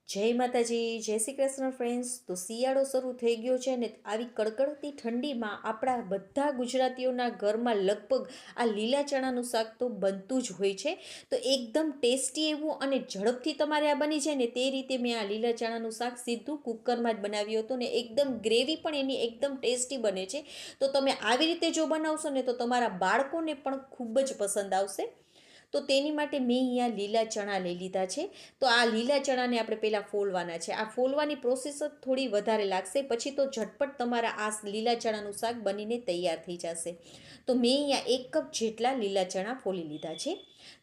જય માતાજી, જય શ્રી કૃષ્ણ ફ્રેન્ડ્સ. તો શિયાળો શરૂ થઈ ગયો છે ને આવી કડકડતી ઠંડીમાં આપણા બધા ગુજરાતીઓના ઘરમાં લગભગ આ લીલા ચણાનું શાક તો બનતું જ હોય છે. તો એકદમ ટેસ્ટી એવું અને ઝડપથી તમારે આ બની જાય ને તે રીતે મેં આ લીલા ચણાનું શાક સીધું કુકરમાં જ બનાવ્યું હતું ને એકદમ ગ્રેવી પણ એની એકદમ ટેસ્ટી બને છે. તો તમે આવી રીતે જો બનાવશો ને તો તમારા બાળકોને પણ ખૂબ જ પસંદ આવશે. તો તેની માટે મેં અહીંયા લીલા ચણા લઈ લીધા છે. તો આ લીલા ચણાને આપણે પહેલાં ફોલવાના છે. આ ફોલવાની પ્રોસેસ જ થોડી વધારે લાગશે, પછી તો ઝટપટ તમારા આ લીલા ચણાનું શાક બનીને તૈયાર થઈ જશે. તો મેં અહીંયા 1 કપ જેટલા લીલા ચણા ફોલી લીધા છે.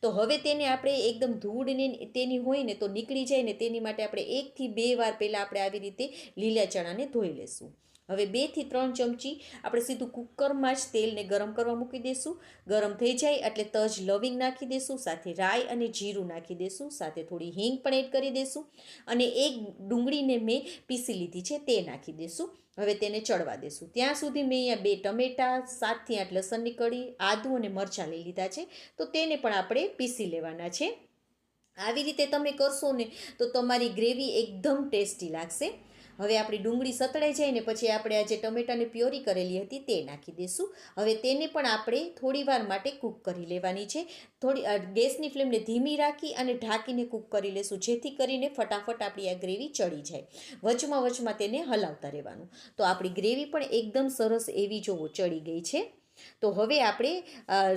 તો હવે તેને આપણે એકદમ ધૂળને તેની હોય ને તો નીકળી જાય ને તેની માટે આપણે 1 થી 2 વાર પહેલાં આપણે આવી રીતે લીલા ચણાને ધોઈ લેશું. હવે 2 થી 3 ચમચી આપણે સીધું કુકરમાં જ તેલને ગરમ કરવા મૂકી દઈશું. ગરમ થઈ જાય એટલે તજ લવિંગ નાખી દઈશું, સાથે રાઈ અને જીરું નાખી દઈશું, સાથે થોડી હિંગ પણ એડ કરી દઈશું અને એક ડુંગળીને મેં પીસી લીધી છે તે નાખી દઈશું. હવે તેને ચડવા દઈશું. ત્યાં સુધી મેં અહીંયા 2 ટમેટા, 7 થી 8 લસણની કળી, આદું અને મરચાં લઈ લીધા છે. તો તેને પણ આપણે પીસી લેવાના છે. આવી રીતે તમે કરશો ને તો તમારી ગ્રેવી એકદમ ટેસ્ટી લાગશે. હવે આપણી ડુંગળી સતળાઈ જાય ને પછી આપણે આ જે ટમેટાની પ્યોરી કરેલી હતી તે નાખી દઈશું. હવે તેને પણ આપણે થોડી વાર માટે કૂક કરી લેવાની છે. ગેસની ફ્લેમને ધીમી રાખી અને ઢાંકીને કૂક કરી લેશું, જેથી કરીને ફટાફટ આપણી આ ગ્રેવી ચડી જાય. વચમાં તેને હલાવતા રહેવાનું. તો આપણી ગ્રેવી પણ એકદમ સરસ એવી જોવો ચડી ગઈ છે. તો હવે આપણે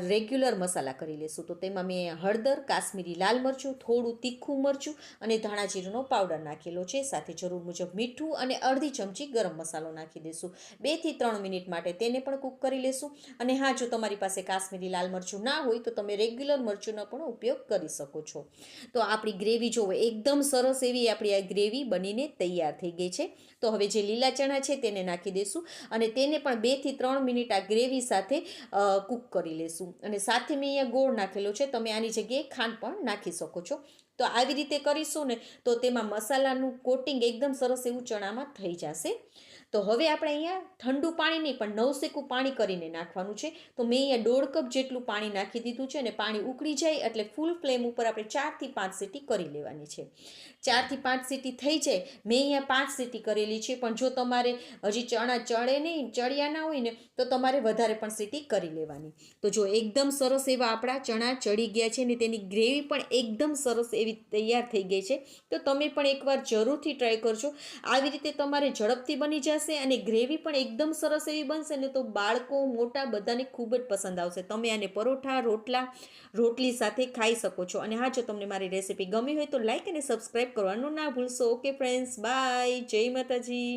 રેગ્યુલર મસાલા કરી લઈશું. તો તેમાં મેં હળદર, કાશ્મીરી લાલ મરચું, થોડું તીખું મરચું અને ધાણા જીરુંનો પાવડર નાખેલો છે, સાથે જરૂર મુજબ મીઠું અને અડધી ચમચી ગરમ મસાલો નાખી દઈશું. 2 થી 3 મિનિટ માટે તેને પણ કૂક કરી લેશું. અને હા, જો તમારી પાસે કાશ્મીરી લાલ મરચું ના હોય તો તમે રેગ્યુલર મરચુંનો પણ ઉપયોગ કરી શકો છો. તો આપણી ગ્રેવી જોવો એકદમ સરસ એવી આપણી આ ગ્રેવી બનીને તૈયાર થઈ ગઈ છે. તો હવે જે લીલા ચણા છે તેને નાખી દઈશું અને તેને પણ 2 થી 3 મિનિટ આ ગ્રેવી સાથે કૂક કરી લેશું. અને સાથે મેં અહીંયા ગોળ નાખેલો છે, તમે આની જગ્યાએ ખાંડ પણ નાખી શકો છો. તો આવી રીતે કરીશું ને તો તેમાં મસાલાનું કોટિંગ એકદમ સરસ એવું ચણામાં થઈ જશે. તો હવે આપણે અહીંયા ઠંડુ પાણી નહીં પણ નવસેકું પાણી કરીને નાખવાનું છે. તો મેં અહીંયા 1.5 કપ જેટલું પાણી નાખી દીધું છે અને પાણી ઉકળી જાય એટલે ફૂલ ફ્લેમ ઉપર આપણે 4 થી 5 સીટી કરી લેવાની છે. 4 થી 5 સીટી થઈ જાય, મેં અહીંયા 5 સીટી કરેલી છે, પણ જો તમારે હજી ચણા ચડ્યા ના હોય ને તો તમારે વધારે પણ સીટી કરી લેવાની. તો જો એકદમ સરસ એવા આપણા ચણા ચડી ગયા છે ને તેની ગ્રેવી પણ એકદમ સરસ એવી તૈયાર થઈ ગઈ છે. તો તમે પણ એકવાર જરૂરથી ટ્રાય કરજો. આવી રીતે તમારે ઝડપથી બની જશે અને ગ્રેવી પણ એકદમ સરસ એવી બનશે ને તો બાળકો મોટા બધાને ખૂબ જ પસંદ આવશે. તમે આને પરોઠા, રોટલી સાથે ખાઈ શકો છો. અને હા, જો તમને મારી રેસીપી ગમી હોય તો લાઈક અને સબસ્ક્રાઈબ કરવાનું ના ભૂલશો. ઓકે ફ્રેન્ડ્સ, બાય, જય માતાજી.